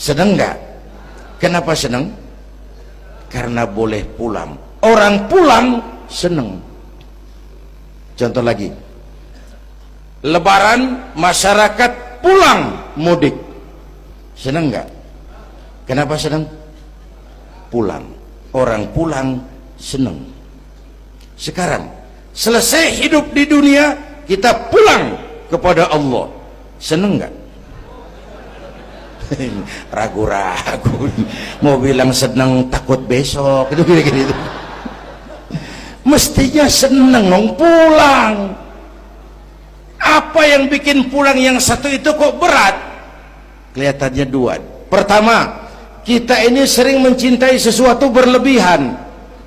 Seneng nggak? Kenapa seneng? Karena boleh pulang. Orang pulang seneng. Contoh lagi, Lebaran masyarakat pulang mudik, seneng nggak? Kenapa seneng? Pulang. Orang pulang seneng. Sekarang selesai hidup di dunia, kita pulang kepada Allah, seneng nggak? Ragu-ragu, mau bilang seneng takut besok gitu. Mestinya seneng dong pulang. Apa yang bikin pulang yang satu itu kok berat? Kelihatannya dua. Pertama, kita ini sering mencintai sesuatu berlebihan,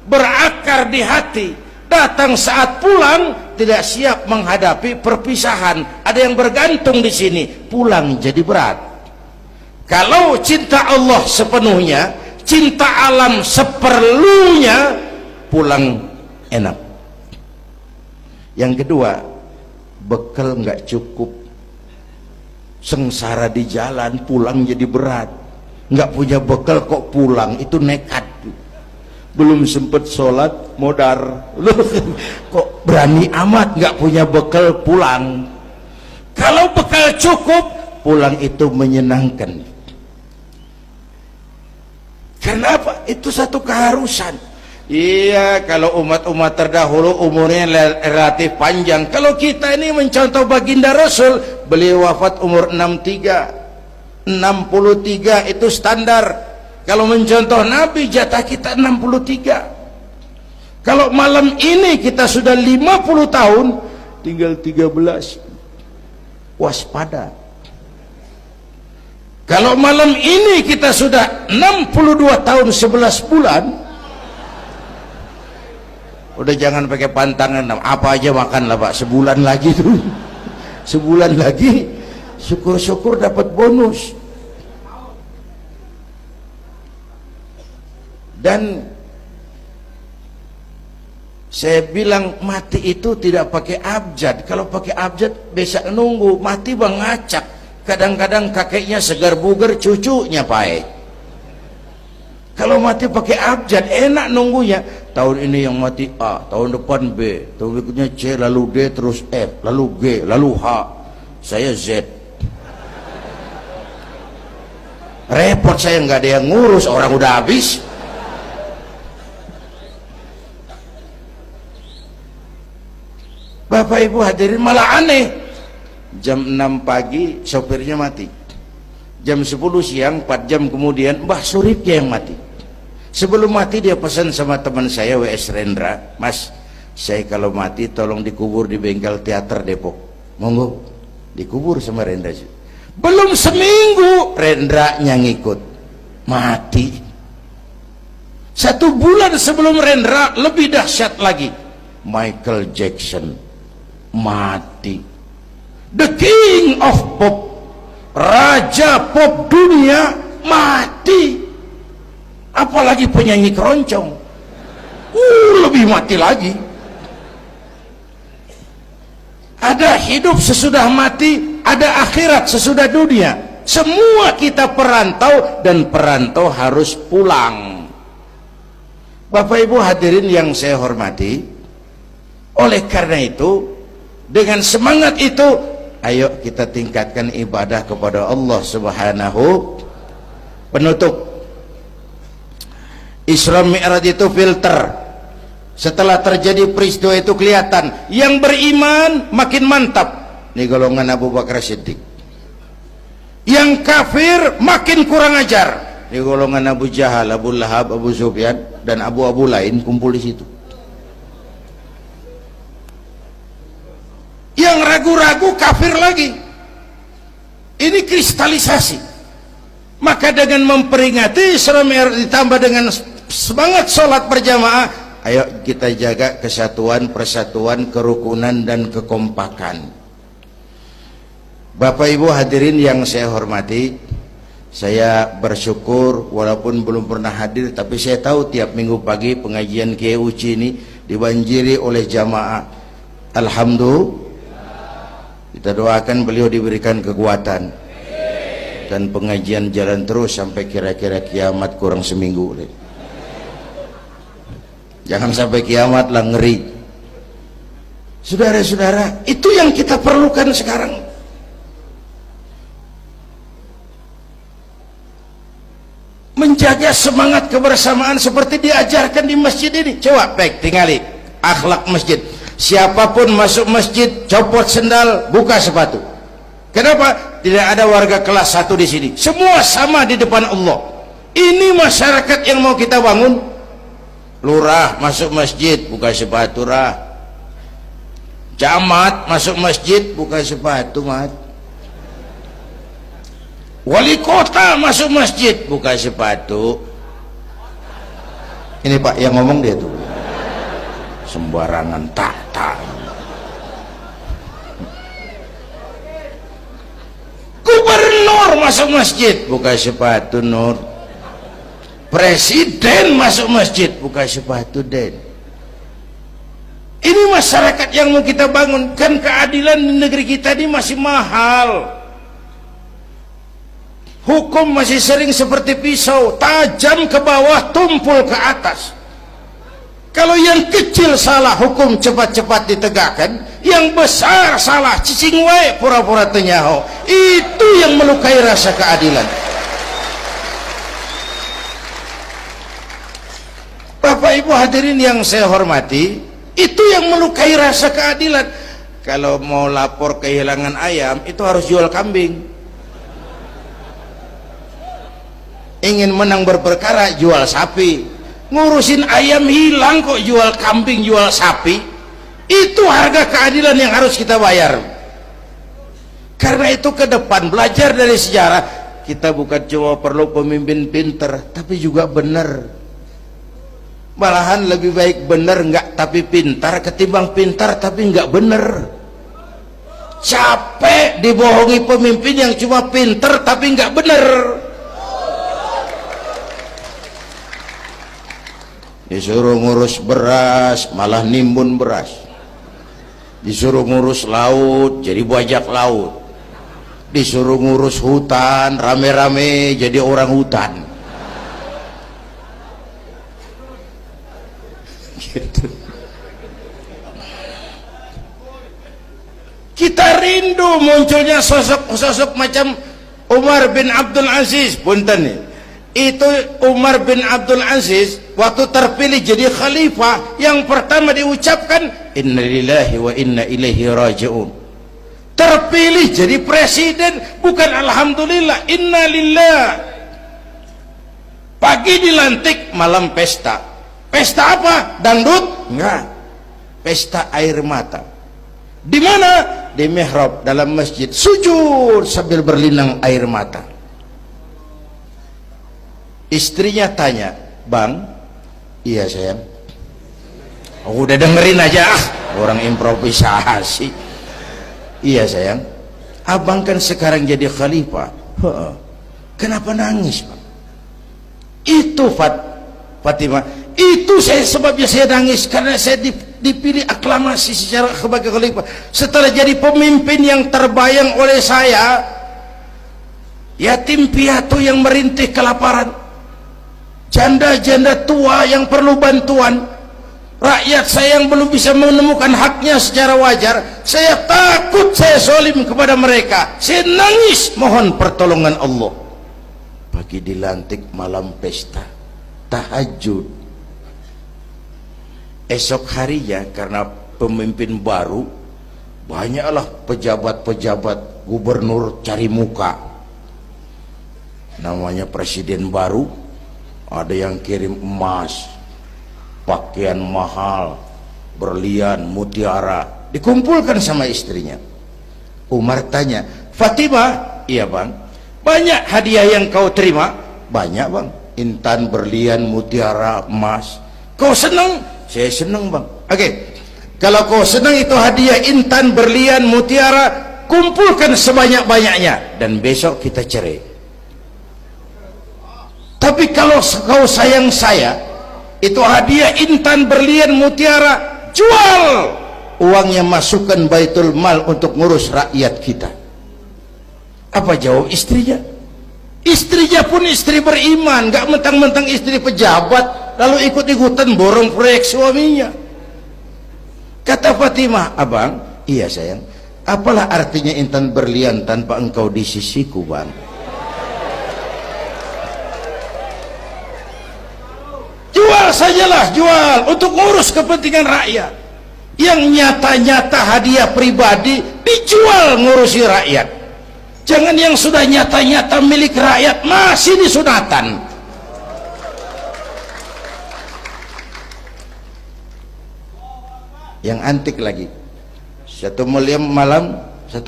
berakar di hati. Datang saat pulang tidak siap menghadapi perpisahan. Ada yang bergantung di sini, pulang jadi berat. Kalau cinta Allah sepenuhnya, cinta alam seperlunya, pulang enak. Yang kedua, bekal nggak cukup, sengsara di jalan, pulang jadi berat. Nggak punya bekal kok pulang, itu nekat. Belum sempet sholat modar, kok berani amat nggak punya bekal pulang. Kalau bekal cukup, pulang itu menyenangkan. Kenapa? Itu satu keharusan. Iya, kalau umat-umat terdahulu umurnya relatif panjang. Kalau kita ini mencontoh baginda Rasul, beliau wafat umur 63 itu standar. Kalau mencontoh Nabi, jatah kita 63. Kalau malam ini kita sudah 50 tahun, tinggal 13. Waspada. Kalau malam ini kita sudah 62 tahun 11 bulan, udah jangan pakai pantangan, apa aja makanlah Pak, sebulan lagi tuh. Sebulan lagi, syukur-syukur dapat bonus. Dan saya bilang mati itu tidak pakai abjad. Kalau pakai abjad bisa nunggu, mati bang ngacak. Kadang-kadang kakeknya segar bugar, cucunya pahit. Kalau mati pakai abjad enak nunggunya. Tahun ini yang mati A, tahun depan B, tahun berikutnya C, lalu D, terus F, lalu G, lalu H. Saya Z. Repot saya, nggak ada yang ngurus, orang udah habis. Bapak Ibu hadirin, malah aneh. Jam 6 pagi sopirnya mati, jam 10 siang 4 jam kemudian Mbah Suripnya yang mati. Sebelum mati dia pesan sama teman saya W.S. Rendra, Mas, saya kalau mati tolong dikubur di bengkel teater Depok. Monggo, dikubur sama Rendra. Belum seminggu Rendranya ngikut, mati. 1 bulan sebelum Rendra, lebih dahsyat lagi, Michael Jackson mati. The King of Pop, raja pop dunia, mati. Apalagi penyanyi keroncong, lebih mati lagi. Ada hidup sesudah mati, ada akhirat sesudah dunia. Semua kita perantau, dan perantau harus pulang. Bapak Ibu hadirin yang saya hormati, oleh karena itu, dengan semangat itu, ayo kita tingkatkan ibadah kepada Allah Subhanahu. Penutup, Isra Mi'raj itu filter. Setelah terjadi peristiwa itu kelihatan, yang beriman makin mantap, ini golongan Abu Bakar Siddiq. Yang kafir makin kurang ajar, ini golongan Abu Jahal, Abu Lahab, Abu Sufyan, dan abu-abu lain kumpul di situ. Yang ragu-ragu kafir lagi. Ini kristalisasi. Maka dengan memperingati Isra Mi'raj ditambah dengan semangat sholat berjamaah, ayo kita jaga kesatuan, persatuan, kerukunan, dan kekompakan. Bapak Ibu hadirin yang saya hormati, saya bersyukur walaupun belum pernah hadir, tapi saya tahu tiap minggu pagi pengajian Kiai Uci ini dibanjiri oleh jamaah. Alhamdulillah. Kita doakan beliau diberikan kekuatan. Kita usahakan pengajian jalan terus sampai kira-kira kiamat kurang seminggu. Jangan sampai kiamat lah, ngeri. Saudara-saudara, itu yang kita perlukan sekarang. Menjaga semangat kebersamaan seperti diajarkan di masjid ini. Coba baik tinggali akhlak masjid. Siapapun masuk masjid copot sendal, buka sepatu. Kenapa? Tidak ada warga kelas 1 di sini. Semua sama di depan Allah. Ini masyarakat yang mau kita bangun. Lurah masuk masjid buka sepatu, rah. Camat masuk masjid buka sepatu, mat. Wali kota masuk masjid buka sepatu. Ini Pak yang ngomong dia tuh. Sembarangan tak. Gubernur masuk masjid buka sepatu, Nur. Presiden masuk masjid buka sepatu, Den. Ini masyarakat yang mau kita bangun. Kan keadilan di negeri kita ini masih mahal. Hukum masih sering seperti pisau, tajam ke bawah, tumpul ke atas. Kalau yang kecil salah, hukum cepat-cepat ditegakkan. Yang besar salah, cicing wae, pura-pura tenyaho. Itu yang melukai rasa keadilan. Bapak Ibu hadirin yang saya hormati, itu yang melukai rasa keadilan. Kalau mau lapor kehilangan ayam, itu harus jual kambing. Ingin menang berperkara, jual sapi. Ngurusin ayam hilang kok jual kambing, jual sapi. Itu harga keadilan yang harus kita bayar. Karena itu ke depan belajar dari sejarah, kita bukan cuma perlu pemimpin pinter, tapi juga benar. Malahan lebih baik benar enggak tapi pintar ketimbang pintar tapi enggak benar. Capek dibohongi pemimpin yang cuma pintar tapi enggak benar. Disuruh ngurus beras malah nimbun beras, disuruh ngurus laut jadi bajak laut, disuruh ngurus hutan rame-rame jadi orang hutan. Gitu. Kita rindu munculnya sosok-sosok macam Umar bin Abdul Aziz. Punten nih, itu Umar bin Abdul Aziz waktu terpilih jadi khalifah, yang pertama diucapkan innalillahi wa inna ilaihi raji'un. Terpilih jadi presiden bukan alhamdulillah, innalillah. Pagi dilantik, malam pesta. Pesta apa? Dangdut? Enggak. Pesta air mata. Di mana? Di mihrab dalam masjid, sujud sambil berlinang air mata. Istrinya tanya, "Bang?" "Iya sayang." "Oh, udah dengerin aja, orang improvisasi." "Iya sayang, abang kan sekarang jadi khalifah." "Kenapa nangis, Bang?" "Itu Fatimah, itu sebabnya saya nangis karena saya dipilih aklamasi secara sebagai khalifah. Setelah jadi pemimpin yang terbayang oleh saya, yatim piatu yang merintih kelaparan, janda-janda tua yang perlu bantuan, rakyat saya yang belum bisa menemukan haknya secara wajar, saya takut saya zalim kepada mereka, saya nangis mohon pertolongan Allah." Pagi dilantik, malam pesta, tahajud. Esok harinya karena pemimpin baru, banyaklah pejabat-pejabat gubernur cari muka. Namanya presiden baru, ada yang kirim emas, pakaian mahal, berlian, mutiara, dikumpulkan sama istrinya. Umar tanya, "Fatimah?" "Iya Bang." "Banyak hadiah yang kau terima?" "Banyak Bang, intan, berlian, mutiara, emas." "Kau senang?" "Saya senang Bang." "Oke, kalau kau senang itu hadiah intan, berlian, mutiara, kumpulkan sebanyak-banyaknya dan besok kita cerai. Tapi kalau kau sayang saya, itu hadiah intan, berlian, mutiara, jual, uangnya masukkan baitul mal untuk ngurus rakyat kita." Apa jawab istrinya? Istrinya pun istri beriman, gak mentang-mentang istri pejabat lalu ikut-ikutan borong proyek suaminya. Kata Fatimah, abang, iya sayang, apalah artinya intan berlian tanpa engkau di sisiku, bang? Jual sajalah, jual untuk ngurus kepentingan rakyat. Yang nyata-nyata hadiah pribadi dijual ngurusi rakyat. Jangan yang sudah nyata-nyata milik rakyat masih disunatan. Yang antik lagi, satu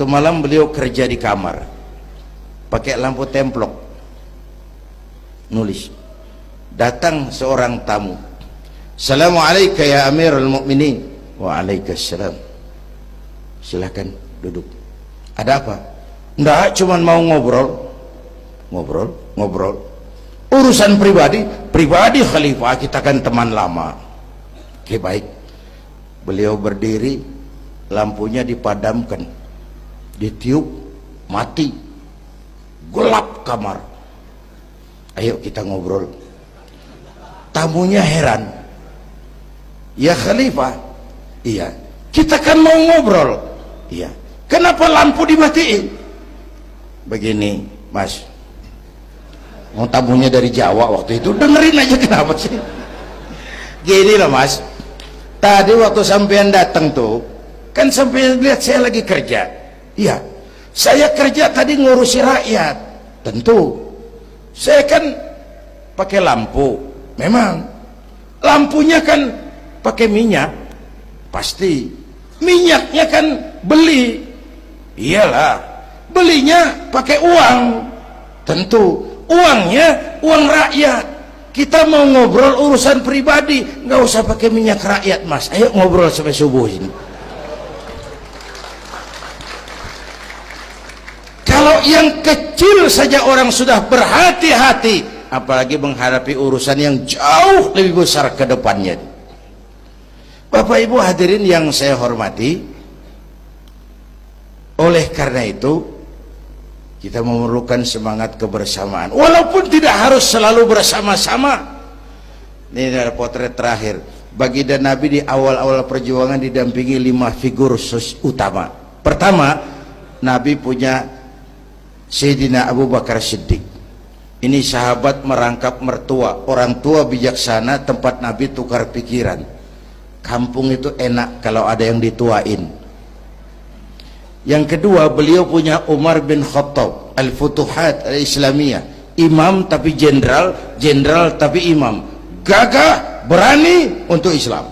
malam beliau kerja di kamar pakai lampu templok, nulis. Datang seorang tamu, Assalamualaikum ya Amirul Mukminin. Waalaikumsalam. Silakan duduk. Ada apa? Enggak, cuman mau ngobrol. Urusan pribadi khalifah, kita kan teman lama. Oke, baik. Beliau berdiri, lampunya dipadamkan, ditiup, mati, gelap kamar. Ayo kita ngobrol. Tamunya heran, ya khalifah, iya, kita kan mau ngobrol, iya, kenapa lampu dimatiin? Begini mas, mau tamunya dari Jawa waktu itu, dengerin aja kenapa sih. Gini loh mas, tadi waktu sampean datang tuh kan sampean lihat saya lagi kerja. Iya, saya kerja tadi ngurusi rakyat. Tentu saya kan pakai lampu, memang lampunya kan pakai minyak, pasti minyaknya kan beli, iyalah, belinya pakai uang, tentu uangnya uang rakyat. Kita mau ngobrol urusan pribadi, nggak usah pakai minyak rakyat mas. Ayo ngobrol sampai subuh ini. Kalau yang kecil saja orang sudah berhati-hati, apalagi menghadapi urusan yang jauh lebih besar ke depannya. Bapak Ibu hadirin yang saya hormati, oleh karena itu kita memerlukan semangat kebersamaan, walaupun tidak harus selalu bersama-sama. Ini adalah potret terakhir. Baginda Nabi di awal-awal perjuangan didampingi 5 figur utama. Pertama, Nabi punya Sayyidina Abu Bakar Siddiq. Ini sahabat merangkap mertua, orang tua bijaksana, tempat Nabi tukar pikiran. Kampung itu enak kalau ada yang dituain. Yang kedua, beliau punya Umar bin Khattab, Al-Futuhat Al-Islamiyah, imam tapi jenderal, jenderal tapi imam, gagah, berani untuk Islam.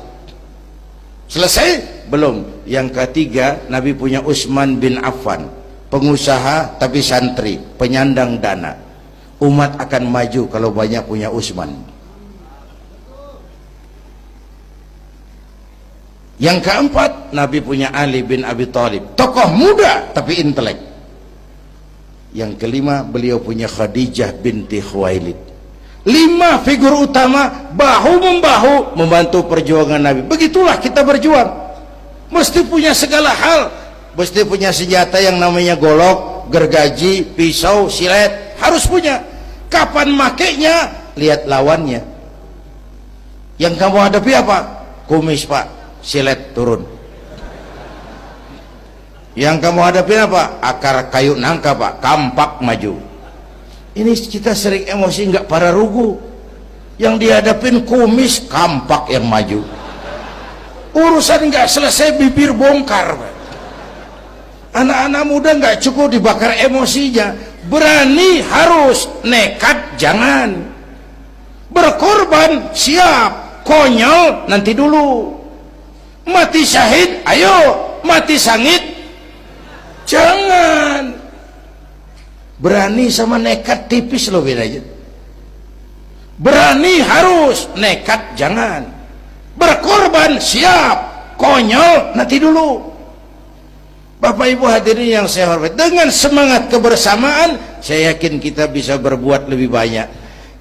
Selesai? Belum. Yang ketiga, Nabi punya Utsman bin Affan, pengusaha tapi santri, penyandang dana. Umat akan maju kalau banyak punya Utsman. Yang keempat, Nabi punya Ali bin Abi Thalib, tokoh muda tapi intelek. Yang kelima, beliau punya Khadijah binti Khuwailid. 5 figur utama bahu-membahu membantu perjuangan Nabi. Begitulah kita berjuang, mesti punya segala hal, mesti punya senjata yang namanya golok, gergaji, pisau, silet, harus punya. Kapan makainya, lihat lawannya. Yang kamu hadapi apa? Kumis pak, silet turun. Yang kamu hadapi apa? Akar kayu nangka pak, kampak maju. Ini kita sering emosi, nggak para rugu. Yang dihadapin kumis, kampak yang maju. Urusan nggak selesai bibir bongkar pak. Anak-anak muda nggak cukup dibakar emosinya, berani harus, nekat jangan. Berkorban siap, konyol nanti dulu. Mati syahid ayo, mati sangit jangan. Berani sama nekat tipis loh bedanya. Berani harus, nekat jangan. Berkorban siap, konyol nanti dulu. Bapak Ibu hadirin yang saya hormati, dengan semangat kebersamaan saya yakin kita bisa berbuat lebih banyak.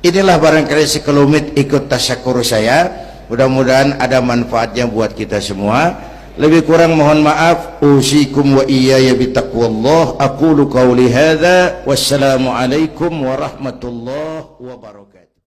Inilah barangkali sekelumit ikut tasyakur saya. Mudah-mudahan ada manfaatnya buat kita semua. Lebih kurang mohon maaf. Usikum wa iyaya bitaqwallah. Aqulu qawli hadza. Wassalamualaikum warahmatullahi wabarakatuh.